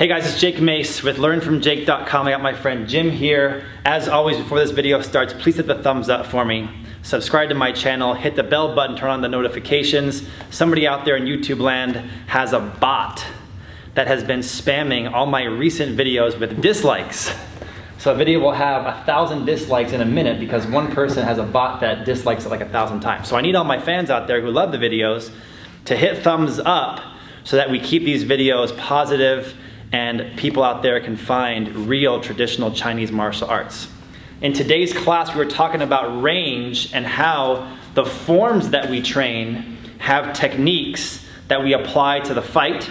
Hey guys, it's Jake Mace with learnfromjake.com. I got my friend Jim here. As always, before this video starts, please hit the thumbs up for me. Subscribe to my channel, hit the bell button, turn on the notifications. Somebody out there in YouTube land has a bot that has been spamming all my recent videos with dislikes. So a video will have 1,000 dislikes in a minute because one person has a bot that dislikes it like 1,000 times. So I need all my fans out there who love the videos to hit thumbs up so that we keep these videos positive and people out there can find real traditional Chinese martial arts. In today's class, we were talking about range and how the forms that we train have techniques that we apply to the fight,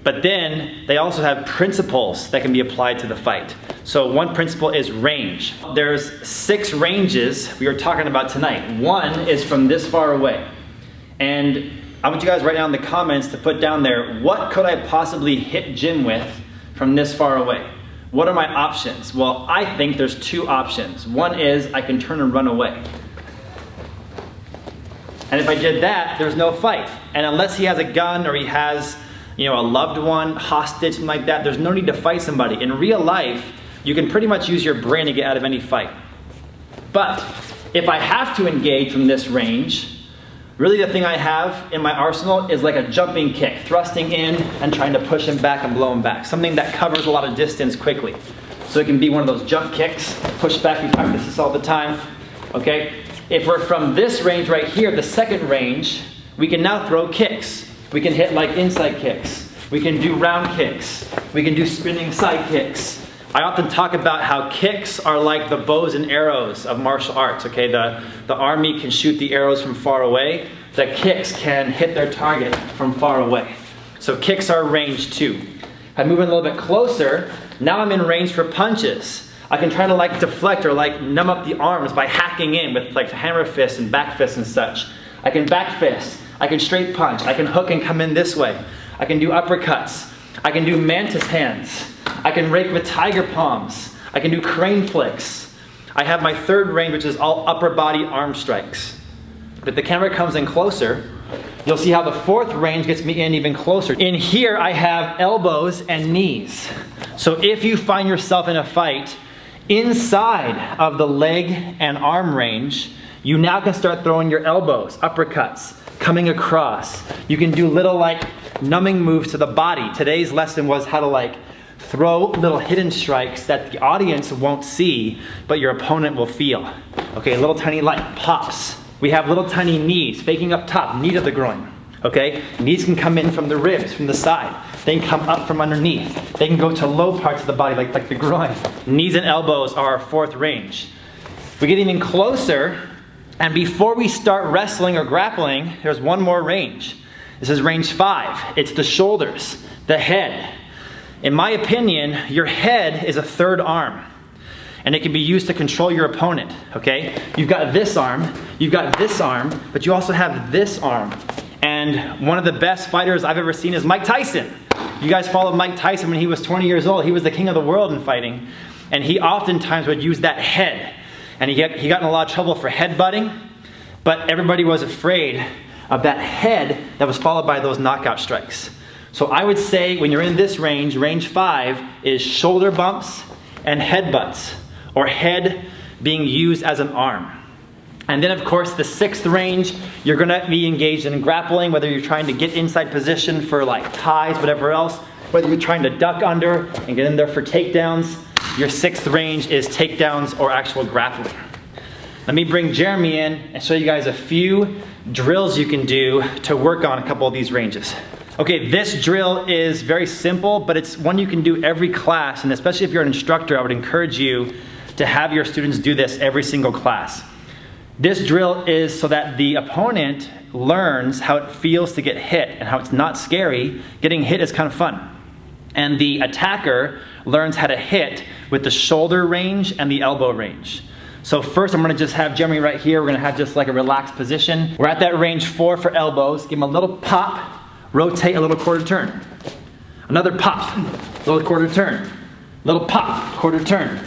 but then they also have principles that can be applied to the fight. So one principle is range. There's 6 ranges we were talking about tonight. One is from this far away. And I want you guys right now in the comments to put down there, what could I possibly hit Jim with from this far away? What are my options? Well, I think there's 2 options. One is I can turn and run away. And if I did that, there's no fight. And unless he has a gun or he has, a loved one, hostage, something like that, there's no need to fight somebody. In real life, you can pretty much use your brain to get out of any fight. But if I have to engage from this range, really the thing I have in my arsenal is like a jumping kick, thrusting in and trying to push him back and blow him back. Something that covers a lot of distance quickly. So it can be one of those jump kicks, push back, we practice this all the time, okay? If we're from this range right here, the second range, we can now throw kicks. We can hit like inside kicks. We can do round kicks. We can do spinning side kicks. I often talk about how kicks are like the bows and arrows of martial arts, okay? The army can shoot the arrows from far away. The kicks can hit their target from far away. So kicks are range 2. If I move in a little bit closer, now I'm in range for punches. I can try to deflect or numb up the arms by hacking in with hammer fists and back fists and such. I can back fist. I can straight punch. I can hook and come in this way. I can do uppercuts. I can do mantis hands. I can rake with tiger palms. I can do crane flicks. I have my third range, which is all upper body arm strikes. But the camera comes in closer, you'll see how the fourth range gets me in even closer. In here, I have elbows and knees. So if you find yourself in a fight inside of the leg and arm range, you now can start throwing your elbows, uppercuts, coming across. You can do little numbing moves to the body. Today's lesson was how to throw little hidden strikes that the audience won't see, but your opponent will feel. Okay, little tiny pops. We have little tiny knees, faking up top, knee to the groin. Okay, knees can come in from the ribs, from the side. They can come up from underneath. They can go to low parts of the body, like the groin. Knees and elbows are our fourth range. We get even closer, and before we start wrestling or grappling, there's one more range. This is range 5. It's the shoulders, the head. In my opinion, your head is a third arm, and it can be used to control your opponent, okay? You've got this arm, but you also have this arm. And one of the best fighters I've ever seen is Mike Tyson. You guys followed Mike Tyson when he was 20 years old. He was the king of the world in fighting, and he oftentimes would use that head. And he got in a lot of trouble for headbutting, but everybody was afraid of that head that was followed by those knockout strikes. So I would say when you're in this range, range 5 is shoulder bumps and headbutts, or head being used as an arm. And then of course the 6th range, you're gonna be engaged in grappling, whether you're trying to get inside position for ties, whatever else, whether you're trying to duck under and get in there for takedowns. Your 6th range is takedowns or actual grappling. Let me bring Jeremy in and show you guys a few drills you can do to work on a couple of these ranges. Okay, this drill is very simple, but it's one you can do every class, and especially if you're an instructor, I would encourage you to have your students do this every single class. This drill is so that the opponent learns how it feels to get hit and how it's not scary. Getting hit is kind of fun. And the attacker learns how to hit with the shoulder range and the elbow range. So first I'm gonna just have Jeremy right here. We're gonna have just a relaxed position. We're at that range 4 for elbows. Give him a little pop. Rotate a little quarter turn. Another pop, little quarter turn. Little pop, quarter turn.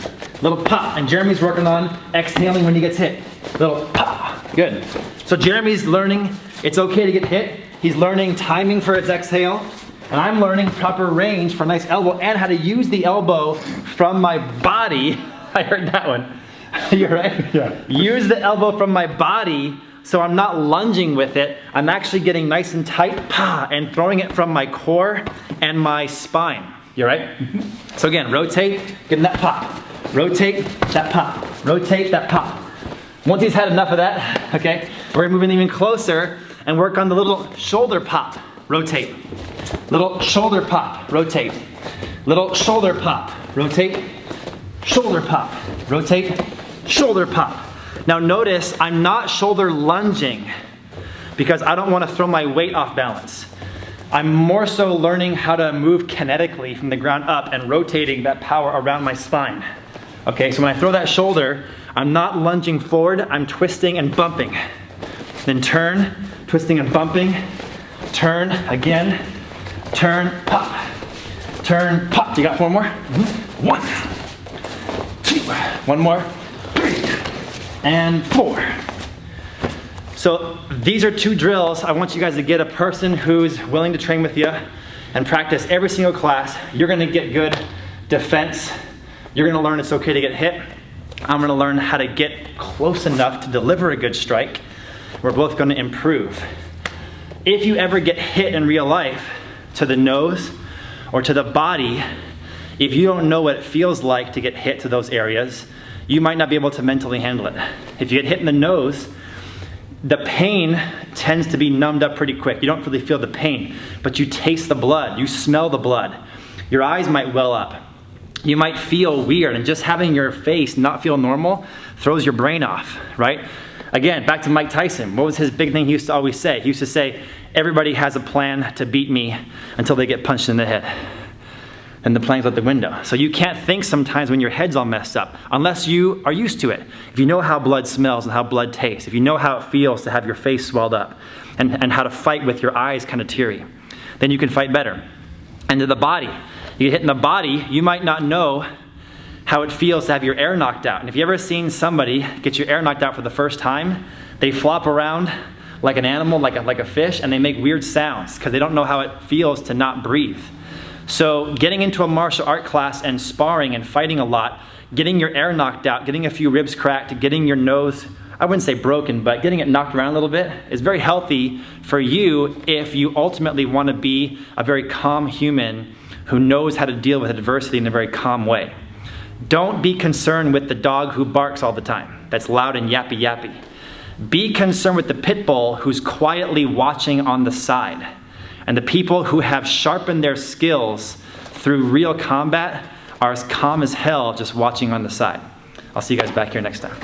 Little pop, and Jeremy's working on exhaling when he gets hit. Little pop, good. So Jeremy's learning it's okay to get hit. He's learning timing for his exhale, And I'm learning proper range for a nice elbow and how to use the elbow from my body. I heard that one. You're right? Yeah. Use the elbow from my body so I'm not lunging with it. I'm actually getting nice and tight and throwing it from my core and my spine. You're right? So again, rotate, getting that pop. Rotate, that pop. Rotate, that pop. Once he's had enough of that, okay, we're gonna move in even closer and work on the little shoulder pop. Rotate. Little shoulder pop. Rotate. Little shoulder pop. Rotate. Shoulder pop. Rotate. Shoulder pop. Now notice I'm not shoulder lunging because I don't want to throw my weight off balance. I'm more so learning how to move kinetically from the ground up and rotating that power around my spine. Okay, so when I throw that shoulder, I'm not lunging forward, I'm twisting and bumping. Then turn, twisting and bumping, turn again, turn, pop, turn, pop. You got 4 more? 1, 2, 1 more, 3, and 4. So these are 2 drills. I want you guys to get a person who's willing to train with you and practice every single class. You're gonna get good defense. You're gonna learn it's okay to get hit. I'm gonna learn how to get close enough to deliver a good strike. We're both gonna improve. If you ever get hit in real life to the nose or to the body, if you don't know what it feels like to get hit to those areas, you might not be able to mentally handle it. If you get hit in the nose, the pain tends to be numbed up pretty quick. You don't really feel the pain, but you taste the blood, you smell the blood. Your eyes might well up. You might feel weird, and just having your face not feel normal throws your brain off, right? Again, back to Mike Tyson. What was his big thing he used to always say? He used to say, everybody has a plan to beat me until they get punched in the head. And the plan's out the window. So you can't think sometimes when your head's all messed up, unless you are used to it. If you know how blood smells and how blood tastes, if you know how it feels to have your face swelled up, and how to fight with your eyes kind of teary, then you can fight better. And to the body. You get hit in the body, you might not know how it feels to have your air knocked out. And if you ever seen somebody get your air knocked out for the first time, they flop around like an animal, like a fish, and they make weird sounds because they don't know how it feels to not breathe. So getting into a martial art class and sparring and fighting a lot, getting your air knocked out, getting a few ribs cracked, getting your nose, I wouldn't say broken, but getting it knocked around a little bit is very healthy for you if you ultimately want to be a very calm human who knows how to deal with adversity in a very calm way. Don't be concerned with the dog who barks all the time, that's loud and yappy yappy. Be concerned with the pit bull who's quietly watching on the side. And the people who have sharpened their skills through real combat are as calm as hell just watching on the side. I'll see you guys back here next time.